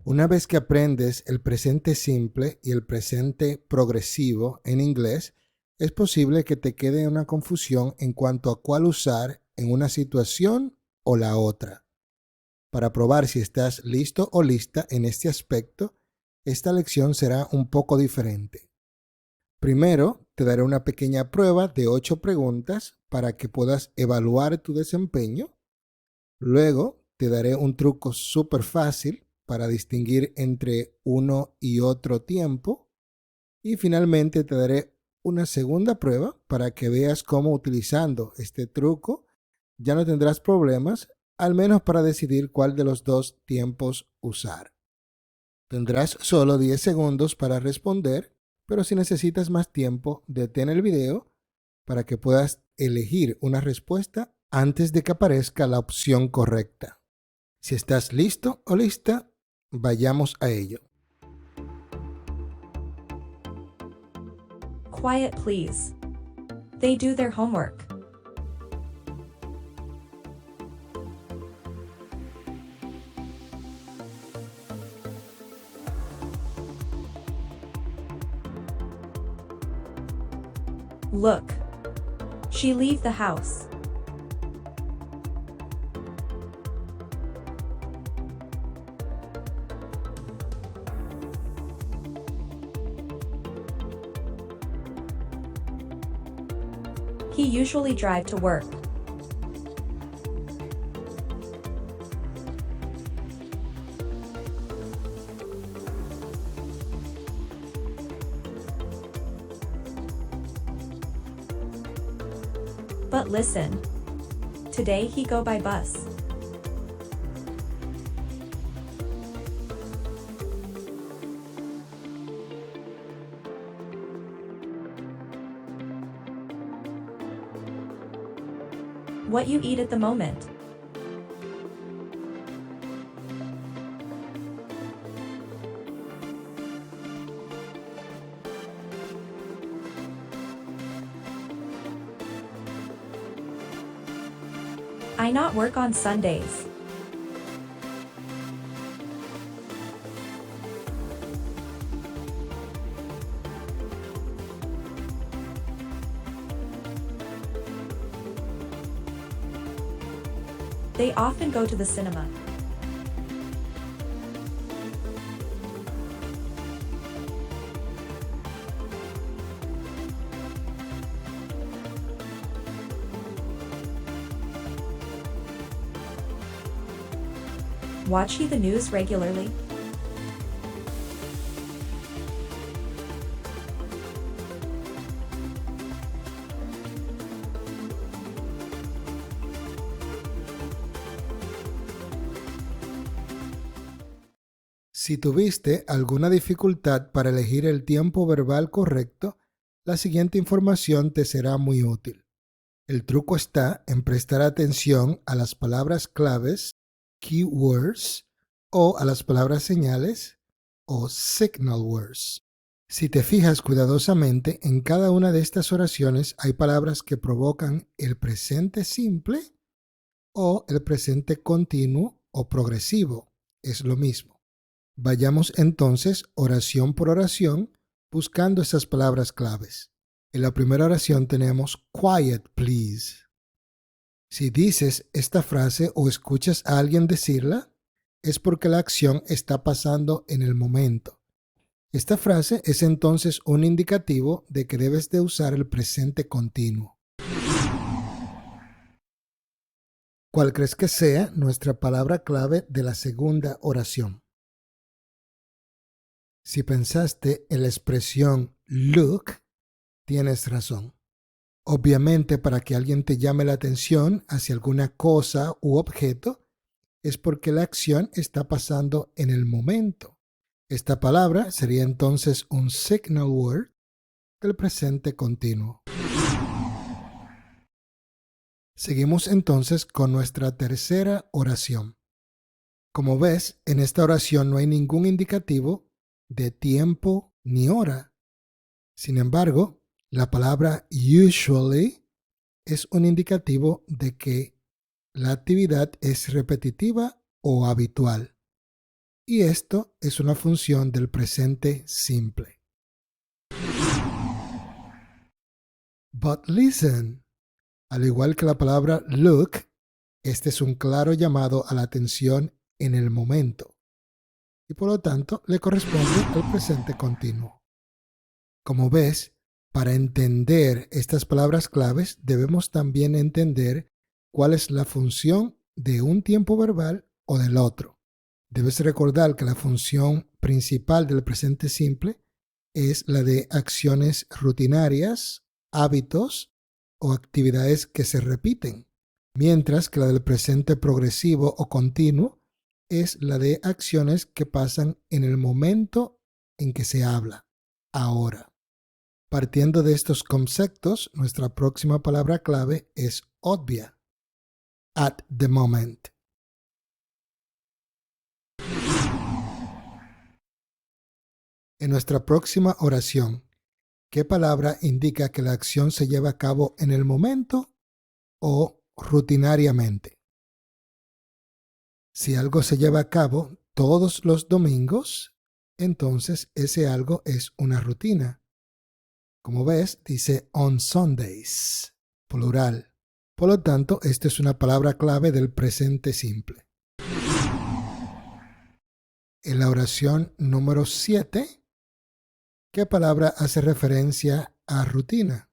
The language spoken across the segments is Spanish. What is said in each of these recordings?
Una vez que aprendes el presente simple y el presente progresivo en inglés, es posible que te quede una confusión en cuanto a cuál usar en una situación o la otra. Para probar si estás listo o lista en este aspecto, esta lección será un poco diferente. Primero, te daré una pequeña prueba de 8 preguntas para que puedas evaluar tu desempeño. Luego, te daré un truco súper fácil para distinguir entre uno y otro tiempo. Y finalmente te daré una segunda prueba para que veas cómo utilizando este truco ya no tendrás problemas, al menos para decidir cuál de los dos tiempos usar. Tendrás solo 10 segundos para responder, pero si necesitas más tiempo, detén el video para que puedas elegir una respuesta antes de que aparezca la opción correcta. Si estás listo o lista, vayamos a ello. Quiet, please. They do their homework. Look. She leave the house. He usually drive to work. But listen. Today he go by bus. What you eat at the moment? I not work on Sundays. They often go to the cinema. Watch he the news regularly? Si tuviste alguna dificultad para elegir el tiempo verbal correcto, la siguiente información te será muy útil. El truco está en prestar atención a las palabras claves, keywords, o a las palabras señales, o signal words. Si te fijas cuidadosamente, en cada una de estas oraciones hay palabras que provocan el presente simple o el presente continuo o progresivo. Es lo mismo. Vayamos entonces oración por oración buscando esas palabras claves. En la primera oración tenemos quiet, please. Si dices esta frase o escuchas a alguien decirla, es porque la acción está pasando en el momento. Esta frase es entonces un indicativo de que debes de usar el presente continuo. ¿Cuál crees que sea nuestra palabra clave de la segunda oración? Si pensaste en la expresión look, tienes razón. Obviamente, para que alguien te llame la atención hacia alguna cosa u objeto, es porque la acción está pasando en el momento. Esta palabra sería entonces un signal word del presente continuo. Seguimos entonces con nuestra tercera oración. Como ves, en esta oración no hay ningún indicativo de tiempo ni hora. Sin embargo, la palabra usually es un indicativo de que la actividad es repetitiva o habitual. y esto es una función del presente simple. But listen, al igual que la palabra look, este es un claro llamado a la atención en el momento y por lo tanto le corresponde al presente continuo. Como ves, para entender estas palabras claves debemos también entender cuál es la función de un tiempo verbal o del otro. Debes recordar que la función principal del presente simple es la de acciones rutinarias, hábitos o actividades que se repiten, mientras que la del presente progresivo o continuo es la de acciones que pasan en el momento en que se habla, ahora. Partiendo de estos conceptos, nuestra próxima palabra clave es obvia, at the moment. En nuestra próxima oración, ¿qué palabra indica que la acción se lleva a cabo en el momento o rutinariamente? Si algo se lleva a cabo todos los domingos, entonces ese algo es una rutina. Como ves, dice on Sundays, plural. Por lo tanto, esta es una palabra clave del presente simple. En la oración número 7, ¿qué palabra hace referencia a rutina?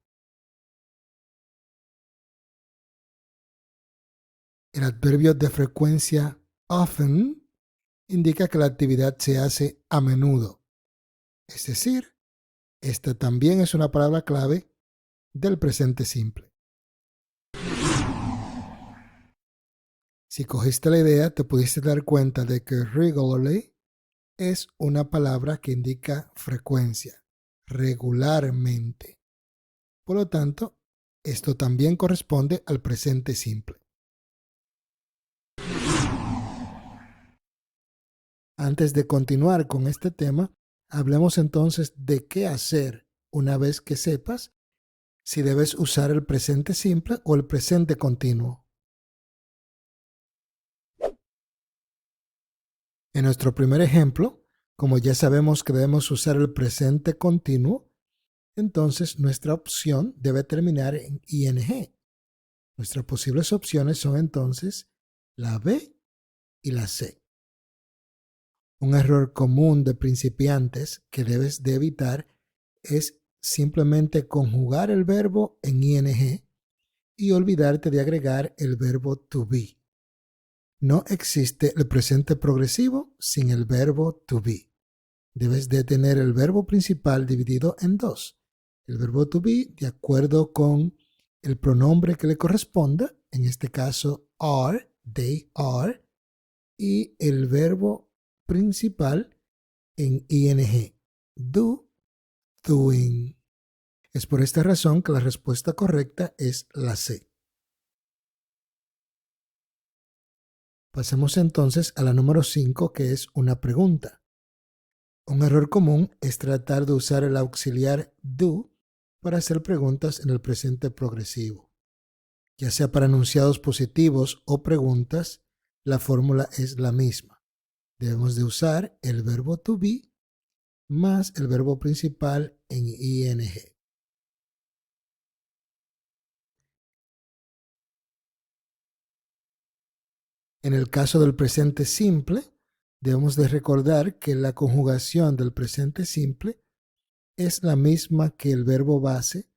El adverbio de frecuencia often indica que la actividad se hace a menudo. Es decir, esta también es una palabra clave del presente simple. Si cogiste la idea, te pudiste dar cuenta de que regularly es una palabra que indica frecuencia, regularmente. Por lo tanto, esto también corresponde al presente simple. Antes de continuar con este tema, hablemos entonces de qué hacer una vez que sepas si debes usar el presente simple o el presente continuo. En nuestro primer ejemplo, como ya sabemos que debemos usar el presente continuo, entonces nuestra opción debe terminar en ing. Nuestras posibles opciones son entonces la B y la C. Un error común de principiantes que debes de evitar es simplemente conjugar el verbo en ing y olvidarte de agregar el verbo to be. No existe el presente progresivo sin el verbo to be. Debes de tener el verbo principal dividido en dos. El verbo to be de acuerdo con el pronombre que le corresponda, en este caso are, they are, y el verbo principal en ing, do, doing. Es por esta razón que la respuesta correcta es la C. Pasemos entonces a la número 5, que es una pregunta. Un error común es tratar de usar el auxiliar do para hacer preguntas en el presente progresivo. Ya sea para enunciados positivos o preguntas, la fórmula es la misma. Debemos de usar el verbo to be más el verbo principal en ing. En el caso del presente simple, debemos de recordar que la conjugación del presente simple es la misma que el verbo base,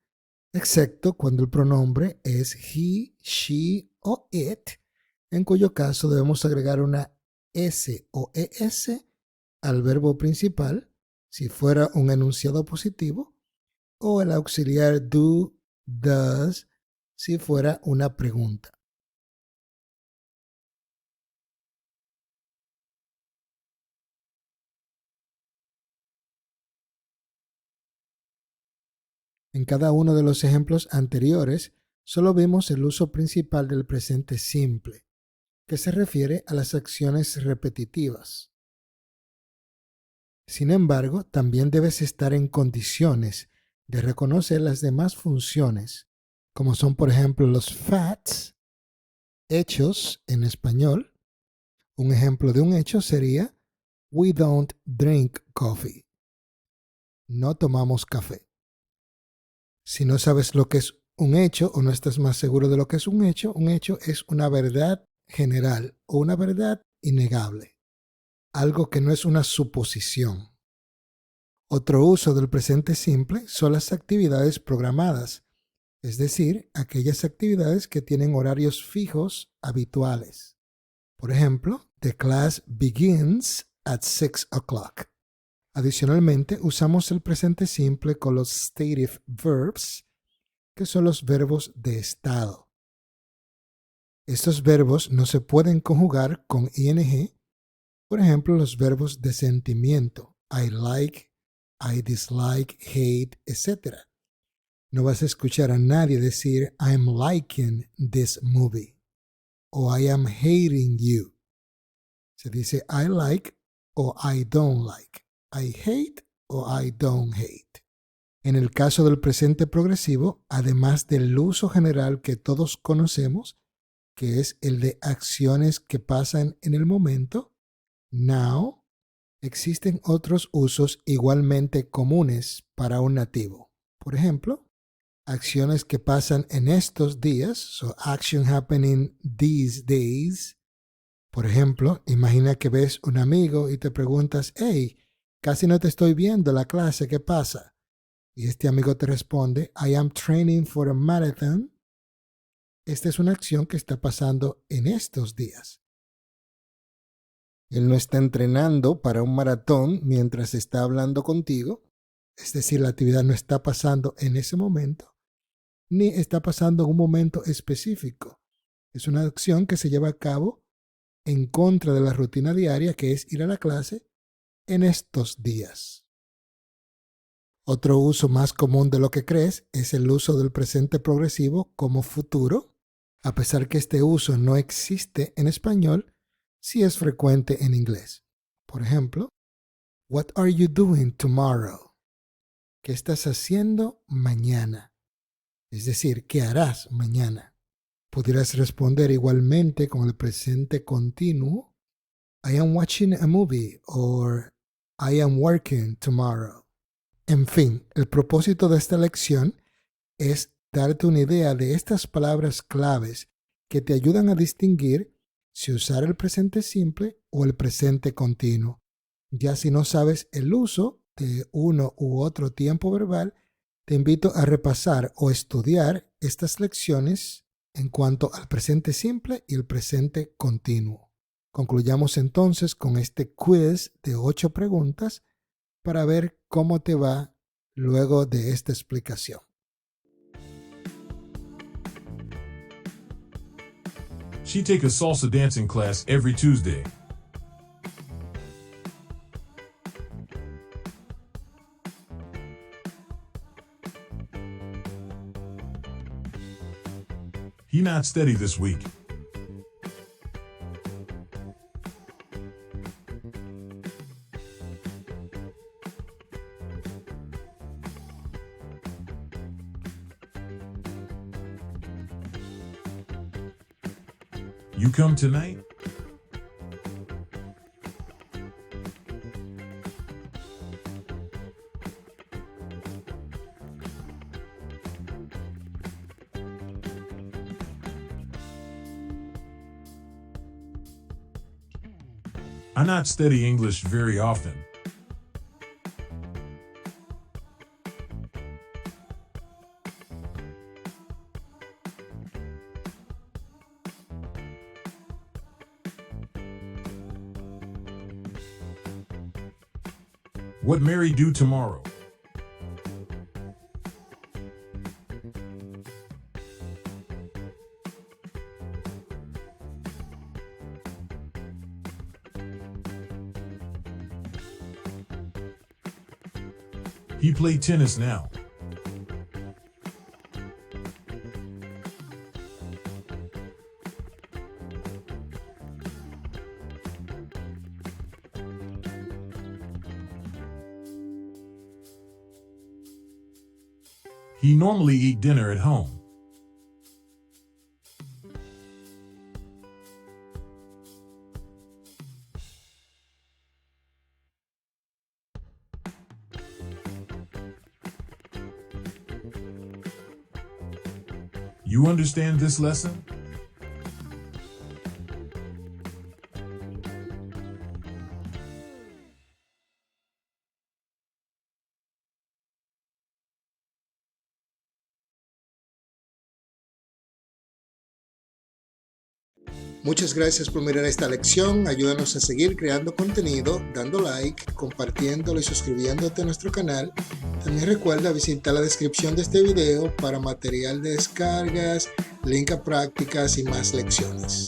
excepto cuando el pronombre es he, she o it, en cuyo caso debemos agregar una s o es al verbo principal, si fuera un enunciado positivo, o el auxiliar do, does, si fuera una pregunta. En cada uno de los ejemplos anteriores, solo vimos el uso principal del presente simple, que se refiere a las acciones repetitivas. Sin embargo, también debes estar en condiciones de reconocer las demás funciones, como son por ejemplo los facts, hechos en español. Un ejemplo de un hecho sería We don't drink coffee. No tomamos café. Si no sabes lo que es un hecho o no estás más seguro de lo que es un hecho es una verdad general o una verdad innegable. Algo que no es una suposición. Otro uso del presente simple son las actividades programadas, es decir, aquellas actividades que tienen horarios fijos habituales. Por ejemplo, the class begins at 6 o'clock. Adicionalmente, usamos el presente simple con los stative verbs, que son los verbos de estado. Estos verbos no se pueden conjugar con ing, por ejemplo, los verbos de sentimiento, I like, I dislike, hate, etc. No vas a escuchar a nadie decir I'm liking this movie o I am hating you. Se dice I like o I don't like, I hate o I don't hate. En el caso del presente progresivo, además del uso general que todos conocemos, que es el de acciones que pasan en el momento, now, existen otros usos igualmente comunes para un nativo. Por ejemplo, acciones que pasan en estos días, so action happening these days. Por ejemplo, imagina que ves un amigo y te preguntas, hey, casi no te estoy viendo la clase, ¿qué pasa? Y este amigo te responde, I am training for a marathon. Esta es una acción que está pasando en estos días. Él no está entrenando para un maratón mientras está hablando contigo, es decir, la actividad no está pasando en ese momento, ni está pasando en un momento específico. Es una acción que se lleva a cabo en contra de la rutina diaria, que es ir a la clase en estos días. Otro uso más común de lo que crees es el uso del presente progresivo como futuro, a pesar que este uso no existe en español, sí es frecuente en inglés. Por ejemplo, what are you doing tomorrow? ¿Qué estás haciendo mañana? Es decir, ¿qué harás mañana? Podrías responder igualmente con el presente continuo. I am watching a movie or I am working tomorrow. En fin, el propósito de esta lección es darte una idea de estas palabras claves que te ayudan a distinguir si usar el presente simple o el presente continuo. Ya si no sabes el uso de uno u otro tiempo verbal, te invito a repasar o estudiar estas lecciones en cuanto al presente simple y el presente continuo. Concluyamos entonces con este quiz de 8 preguntas para ver cómo te va luego de esta explicación. She take a salsa dancing class every Tuesday. He not steady this week. You come tonight? I not study English very often. What Mary do tomorrow? He play tennis now. He normally eat dinner at home. You understand this lesson? Muchas gracias por mirar esta lección. Ayúdanos a seguir creando contenido, dando like, compartiéndolo y suscribiéndote a nuestro canal. También recuerda visitar la descripción de este video para material de descargas, link a prácticas y más lecciones.